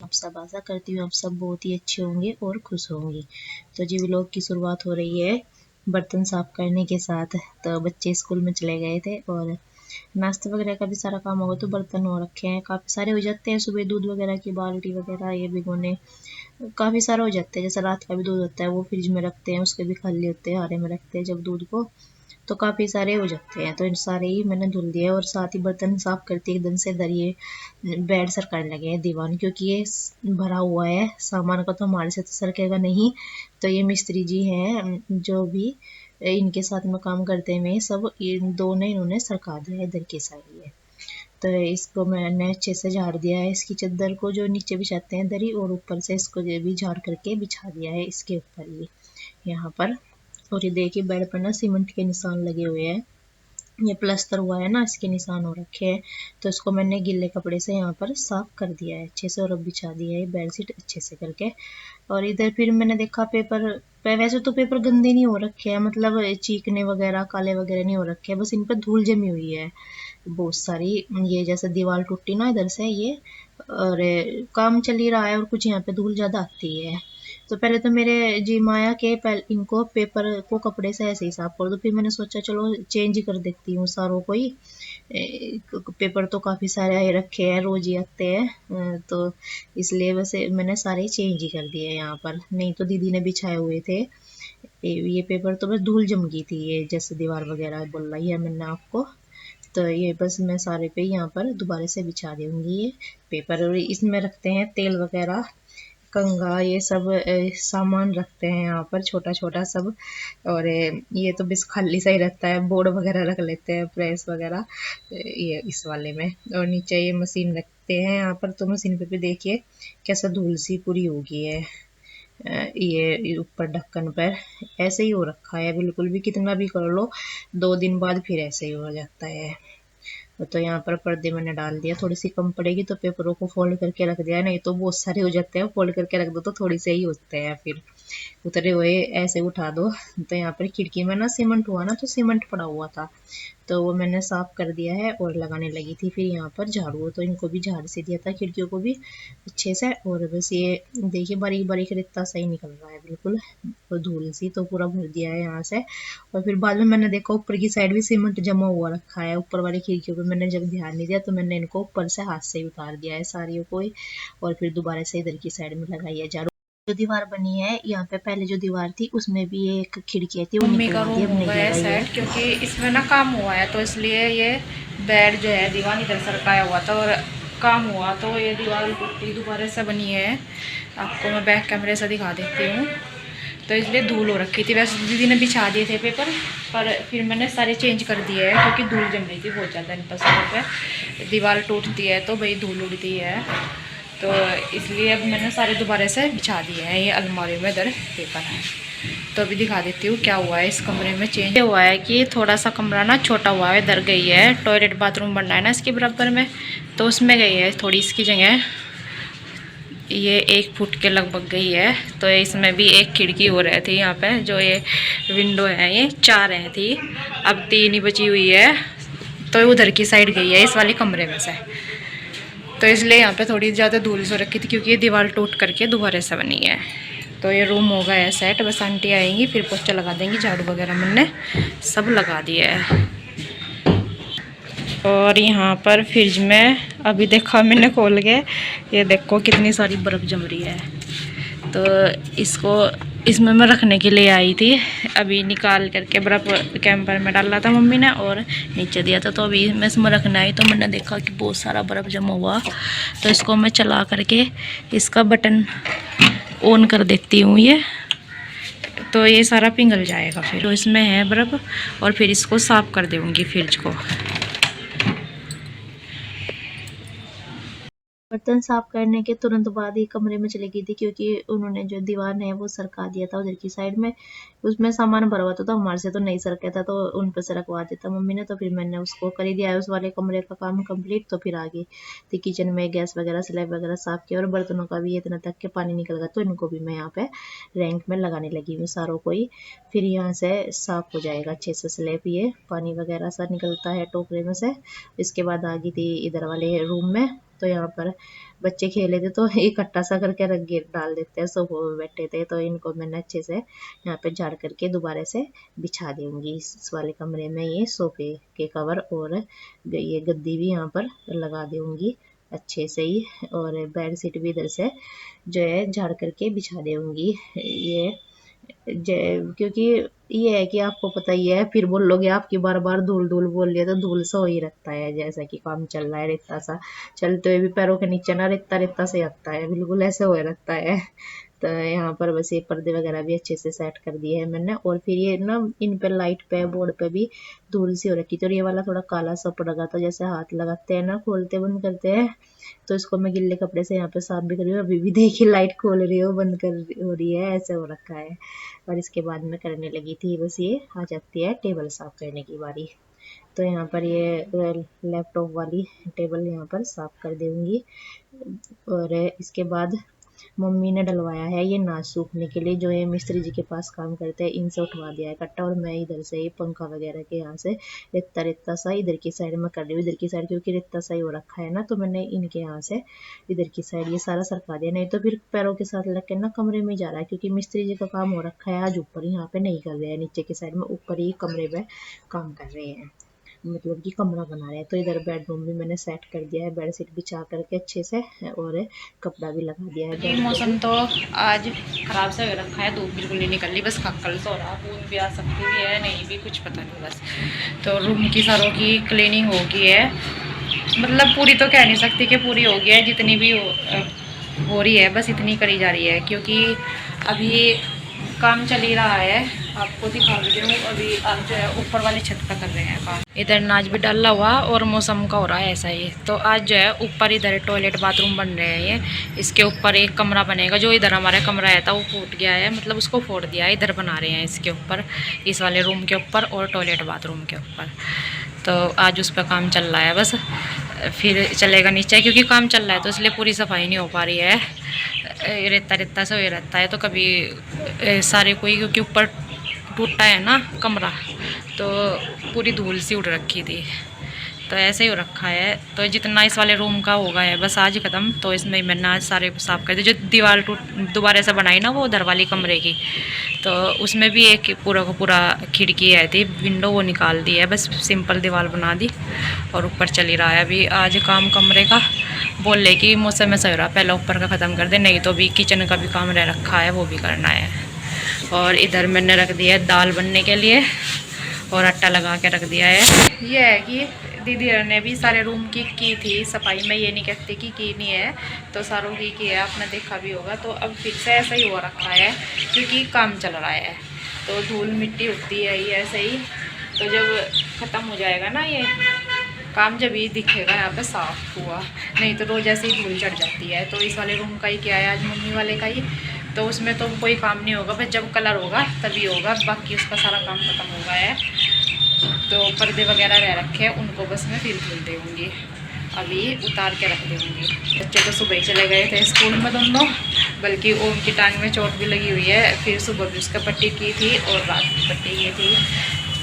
आप सब आशा करती हूँ आप सब बहुत ही अच्छे होंगे और खुश होंगी। तो जी व्लॉग की शुरुआत हो रही है बर्तन साफ करने के साथ। तो बच्चे स्कूल में चले गए थे और नाश्ते वगैरह का भी सारा काम होगा, तो बर्तन हो रखे हैं, काफ़ी सारे हो जाते हैं। सुबह दूध वगैरह की बाल्टी वगैरह ये भिगोने काफ़ी सारे हो जाते हैं। जैसे रात का भी दूध होता है वो फ्रिज में रखते हैं, उसके भी खाली होते हैं, हारे में रखते हैं जब दूध को, तो काफ़ी सारे हो जाते हैं। तो इन सारे ही मैंने धुल दिए और साथ ही बर्तन साफ करती एकदम से इधर ये बेड सरकाने लगे हैं दीवान, क्योंकि ये भरा हुआ है सामान का, तो हमारे से तो सरकेगा नहीं। तो ये मिस्त्री जी हैं जो भी इनके साथ में काम करते हुए सब इन दोनों इन्होंने सरका दिया है इधर की साइड ये। तो इसको मैंने अच्छे से झाड़ दिया है, इसकी चादर को जो नीचे बिछाते हैं दरी, और ऊपर से इसको भी झाड़ करके बिछा दिया है इसके ऊपर ही यहाँ पर। और ये देखिए बेड पर ना सीमेंट के निशान लगे हुए हैं, ये प्लास्टर हुआ है ना, इसके निशान हो रखे हैं। तो इसको मैंने गीले कपड़े से यहाँ पर साफ कर दिया है अच्छे से, और अब बिछा दिया है बेडशीट अच्छे से करके। और इधर फिर मैंने देखा पेपर वैसे तो पेपर गंदे नहीं हो रखे हैं, मतलब चीकने वगैरह काले वगैरह नहीं हो रखे हैं, बस इन पर धूल जमी हुई है बहुत सारी। ये जैसे दीवार टूटी ना इधर से ये, और काम चल ही रहा है और कुछ यहाँ पे धूल ज़्यादा आती है। तो पहले तो मेरे जी माया के पहले इनको पेपर को कपड़े से ऐसे ही साफ कर दो, फिर मैंने सोचा चलो चेंज ही कर देती हूँ सारों को ही। पेपर तो काफ़ी सारे आए रखे हैं, रोज ही आते हैं, तो इसलिए वैसे मैंने सारे चेंज ही कर दिए यहाँ पर। नहीं तो दीदी ने बिछाए हुए थे ये पेपर, तो बस धूल जम गई थी ये, जैसे दीवार वगैरह बोल रही है मैंने आपको। तो ये बस मैं सारे पे यहाँ पर दोबारा से बिछा दूंगी ये पेपर। और इसमें रखते हैं तेल वगैरह, कंघा, ये सब सामान रखते हैं यहाँ पर छोटा छोटा सब। और ये तो बस खाली सा ही रहता है, बोर्ड वगैरह रख लेते हैं, प्रेस वगैरह ये इस वाले में। और नीचे ये मशीन रखते हैं यहाँ पर, तो मशीन पे भी देखिए कैसा धूल सी पूरी हो गई है। ये ऊपर ढक्कन पर ऐसे ही हो रखा है बिल्कुल भी, कितना भी कर लो 2 दिन बाद फिर ऐसे ही हो जाता है। तो यहाँ पर पर्दे मैंने डाल दिया, थोड़ी सी कम पड़ेगी तो पेपरों को फोल्ड करके रख दिया, नहीं तो बहुत सारे हो जाते हैं, फोल्ड करके रख दो तो थोड़ी से ही होते हैं, फिर उतरे हुए ऐसे उठा दो। तो यहाँ पर खिड़की में ना सीमेंट हुआ ना, तो सीमेंट पड़ा हुआ था, तो वो मैंने साफ कर दिया है और लगाने लगी थी फिर यहाँ पर झाड़ू, तो इनको भी झाड़ से दिया था खिड़कियों को भी अच्छे से। और बस ये देखिए बारीक बारीक रेता सही निकल रहा है बिल्कुल, और धूल सी तो पूरा भर दिया है यहाँ से। और फिर बाद में मैंने देखा ऊपर की साइड भी सीमेंट जमा हुआ रखा है, ऊपर वाली खिड़कियों पे मैंने जब ध्यान नहीं दिया तो मैंने इनको ऊपर से हाथ से ही उतार दिया है सारियों को ही, और फिर दोबारा से इधर की साइड में लगाई है झाड़ू। जो दीवार बनी है यहाँ पे पहले जो दीवार थी उसमें भी एक खिड़की थी, वो मम्मी का निकलवा दी, रूम अब हो नहीं गया है लगाई है। सेट, क्योंकि इसमें ना काम हुआ है, तो इसलिए ये बेड जो है दीवार इधर सरकाया हुआ था और काम हुआ तो ये दीवार टूटी दोबारा से बनी है। आपको मैं बैक कैमरे से दिखा देती हूँ। तो इसलिए धूल हो रखी थी, वैसे दीदी ने बिछा दिए थे पेपर, पर फिर मैंने सारे चेंज कर दिए हैं क्योंकि धूल जम रही थी बहुत ज़्यादा इन पसंदों पर। दीवार टूटती है तो भाई धूल उड़ती है, तो इसलिए अब मैंने सारे दोबारा से बिछा दिए हैं ये अलमारी में इधर पेपर है। तो अभी दिखा देती हूँ क्या हुआ है इस कमरे में। चेंज हुआ है कि थोड़ा सा कमरा ना छोटा हुआ है, इधर गई है टॉयलेट बाथरूम बनना है ना इसके बराबर में, तो उसमें गई है थोड़ी इसकी जगह, ये 1 फुट के लगभग गई है। तो इसमें भी एक खिड़की हो रही थी यहाँ पे, जो ये विंडो है ये 4 है थी, अब 3 ही बची हुई है, तो उधर की साइड गई है इस वाले कमरे में से। तो इसलिए यहाँ पे थोड़ी ज़्यादा धूल सो रखी थी क्योंकि ये दीवार टूट करके दोबारा से बनी है। तो ये रूम हो गया है सेट, बस आंटी आएंगी फिर पोस्टर लगा देंगी, झाड़ू वगैरह मैंने सब लगा दिया है। और यहाँ पर फ्रिज में अभी देखा मैंने खोल के, ये देखो कितनी सारी बर्फ़ जम रही है। तो इसको इसमें मैं रखने के लिए आई थी, अभी निकाल करके बर्फ़ कैंपर में डाला था मम्मी ने और नीचे दिया था, तो अभी मैं इसमें रखने आई तो मैंने देखा कि बहुत सारा बर्फ़ जमा हुआ। तो इसको मैं चला करके इसका बटन ऑन कर देती हूँ ये, तो ये सारा पिघल जाएगा फिर। तो इसमें है बर्फ़, और फिर इसको साफ़ कर दूँगी फ्रिज को। बर्तन साफ करने के तुरंत बाद ही कमरे में चली गई थी, क्योंकि उन्होंने जो दीवार है वो सरका दिया था उधर की साइड में, उसमें सामान भरा हुआ था, तो हमारे से तो नहीं सरका था, तो उन पर से रखवा देता मम्मी ने। तो फिर मैंने उसको कर ही दिया है उस वाले कमरे का काम कंप्लीट। तो फिर आगे थी किचन में गैस वगैरह स्लैब वगैरह साफ किया, और बर्तनों का भी इतना तक के पानी निकल गया, तो इनको भी मैं यहाँ पे रैंक में लगाने लगी हूँ सारों को ही। फिर यहाँ से साफ हो जाएगा अच्छे से स्लैब, ये पानी वगैरह सा निकलता है टोकरे में से। इसके बाद आ गई थी इधर वाले रूम में, तो यहाँ पर बच्चे खेले थे तो इकट्ठा सा करके रख डाल देते हैं। सोफे में बैठे थे तो इनको मैंने अच्छे से यहाँ पे झाड़ करके दोबारा से बिछा दूंगी इस वाले कमरे में। ये सोफे के कवर और ये गद्दी भी यहाँ पर लगा दूंगी अच्छे से ही, और बेड शीट भी इधर से जो है झाड़ करके बिछा दूंगी। ये क्योंकि ये है कि आपको पता ही है, फिर बोलोगे आपकी बार बार धूल धूल बोल लिया तो धूल सा हो ही रखता है। जैसा कि काम चल रहा है, रेता सा चलते हुए भी पैरों के नीचे ना रेता रेता से आता है, बिल्कुल ऐसे हो रखता है। तो यहाँ पर बस ये पर्दे वगैरह भी अच्छे से सेट कर दिए हैं मैंने। और फिर ये ना इन पे लाइट पे बोर्ड पे भी धूल सी हो रखी थी, और ये वाला थोड़ा काला सा पड़ रहा था, जैसे हाथ लगाते हैं ना खोलते बंद करते हैं, तो इसको मैं गिल्ले कपड़े से यहाँ पे साफ भी कर रही हूँ। अभी भी देखिए लाइट खोल रही हो बंद कर हो रही है, ऐसे हो रखा है। और इसके बाद मैं करने लगी थी, बस ये आ जाती है टेबल साफ करने की बारी। तो यहाँ पर ये लैपटॉप वाली टेबल यहाँ पर साफ कर दूंगी। और इसके बाद मम्मी ने डलवाया है ये नाच सूखने के लिए, जो ये मिस्त्री जी के पास काम करते हैं, इनसे उठवा दिया है कट्टा। और मैं इधर से ये पंखा वगैरह के यहाँ से रेता रेता सा इधर की साइड में कर रही हूँ, इधर की साइड क्योंकि रेता सा ही हो रखा है ना, तो मैंने इनके यहाँ से इधर की साइड ये सारा सरका दिया, नहीं तो फिर पैरों के साथ लग के ना कमरे में जा रहा है। क्योंकि मिस्त्री जी का काम हो रखा है आज ऊपर, यहाँ पे नहीं कर रहे हैं नीचे की साइड में, ऊपर ही कमरे में काम कर रहे हैं, मतलब कि कमरा बना रहे हैं। तो इधर बेडरूम भी मैंने सेट कर दिया है, बेड शीट बिछा करके अच्छे से, और कपड़ा भी लगा दिया है। मौसम तो आज खराब से हो रखा है, धूप बिल्कुल नहीं निकल रही, बस खक्कल सा हो रहा, बूंद भी आ सकती भी है, नहीं भी कुछ पता नहीं बस। तो रूम की सारों की क्लीनिंग हो गई है, मतलब पूरी तो कह नहीं सकती कि पूरी हो गई है, जितनी भी हो रही है बस इतनी करी जा रही है, क्योंकि अभी काम चल ही रहा है। आपको दिखा भी दूँ, अभी आप जो है ऊपर वाली छत पर कर रहे हैं काम। इधर नाच भी डाला हुआ और मौसम का हो रहा है ऐसा ही। तो आज जो है ऊपर इधर टॉयलेट बाथरूम बन रहे हैं ये, इसके ऊपर एक कमरा बनेगा। जो इधर हमारा कमरा है था वो फूट गया है, मतलब उसको फोड़ दिया है, इधर बना रहे हैं इसके ऊपर, इस वाले रूम के ऊपर और टॉयलेट बाथरूम के ऊपर। तो आज उस पर काम चल रहा है, बस फिर चलेगा नीचे, क्योंकि काम चल रहा है तो इसलिए पूरी सफाई नहीं हो पा रही है, रेता रेता से हो रहता है। तो कभी सारे कोई, क्योंकि ऊपर टूटा है ना कमरा, तो पूरी धूल सी उड़ रखी थी, तो ऐसे ही हो रखा है। तो जितना इस वाले रूम का होगा है बस आज ख़त्म। तो इसमें मैंने आज सारे साफ कर दिए। जो दीवार दोबारा से बनाई ना वो उधर वाली कमरे की, तो उसमें भी एक पूरा का पूरा खिड़की है थी, विंडो वो निकाल दी है, बस सिंपल दीवार बना दी और ऊपर चल ही रहा है अभी आज काम कमरे का। बोल ले कि मौसम में सही रहा, पहले ऊपर का ख़त्म कर दे, नहीं तो भी किचन का भी काम रह रखा है, वो भी करना है। और इधर मैंने रख दिया है दाल बनने के लिए और आटा लगा के रख दिया है। ये है कि दीदी ने भी सारे रूम की थी सफाई, मैं ये नहीं कहती कि नहीं है, तो सारों की है, आपने देखा भी होगा। तो अब फिर से ऐसा ही हो रखा है क्योंकि काम चल रहा है, तो धूल मिट्टी उठती है ये ऐसे ही। तो जब ख़त्म हो जाएगा ना ये काम, जब ये दिखेगा यहाँ पे साफ हुआ, नहीं तो रोज़ ऐसे ही धूल चढ़ जाती है। तो इस वाले रूम का ही क्या है आज मम्मी वाले का ही, तो उसमें तो कोई काम नहीं होगा, बस जब कलर होगा तभी होगा, बाकी उसका सारा काम ख़त्म हो गया है। तो पर्दे वगैरह रह रखे हैं, उनको बस मैं फिर धुल दूँगी, अभी उतार के रख दूँगी। बच्चे तो सुबह ही चले गए थे स्कूल में दोनों, बल्कि ओम की टांग में चोट भी लगी हुई है, फिर सुबह भी उसका पट्टी की थी और रात की पट्टी की थी,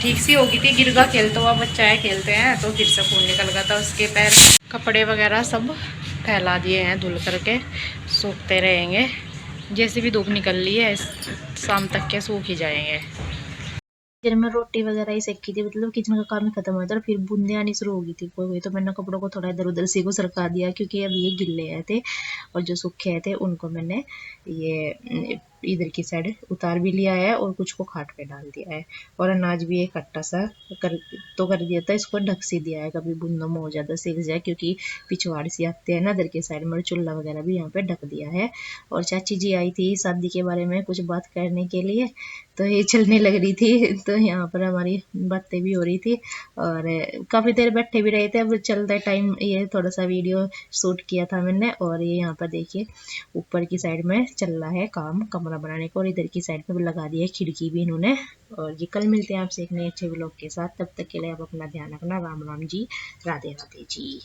ठीक सी हो गई थी। गिर गया, खेलता हुआ बच्चा है, खेलते हैं तो फिर से खून निकल गया था उसके पैर। कपड़े वगैरह सब फैला दिए हैं, धुल करके सूखते रहेंगे, जैसे भी धूप निकल रही है शाम तक के सूख ही जाएंगे। फिर मैं रोटी वगैरह ही सेकी थी, मतलब किचन का काम ही खत्म हो था, फिर बूंदे आनी शुरू हो गई थी कोई, तो मैंने कपड़ों को थोड़ा इधर उधर से को सरका दिया, क्योंकि अब ये गिल्ले आए थे और जो सूखे थे उनको मैंने ये इधर की साइड उतार भी लिया है और कुछ को खाट पे डाल दिया है। और अनाज भी एक कट्टा सा कर दिया था, इसको ढक सी दिया है, कभी बूंदों में हो ज़्यादा सीख जाए, क्योंकि पिछवाड़ सी आते हैं ना इधर के साइड में। चूल्हा वगैरह भी यहाँ पे ढक दिया है। और चाची जी आई थी शादी के बारे में कुछ बात करने के लिए, तो ये चलने लग रही थी, तो यहाँ पर हमारी बातें भी हो रही थी और काफ़ी देर बैठे भी रहे थे। अब चलते टाइम ये थोड़ा सा वीडियो शूट किया था मैंने। और ये यहाँ पर देखिए ऊपर की साइड में चल रहा है काम कमरा बनाने को, और इधर की साइड में लगा दिया है खिड़की भी इन्होंने। और ये कल मिलते हैं आपसे एक नए अच्छे व्लॉग के साथ, तब तक के लिए आप अपना ध्यान रखना। राम राम जी, राधे राधे जी।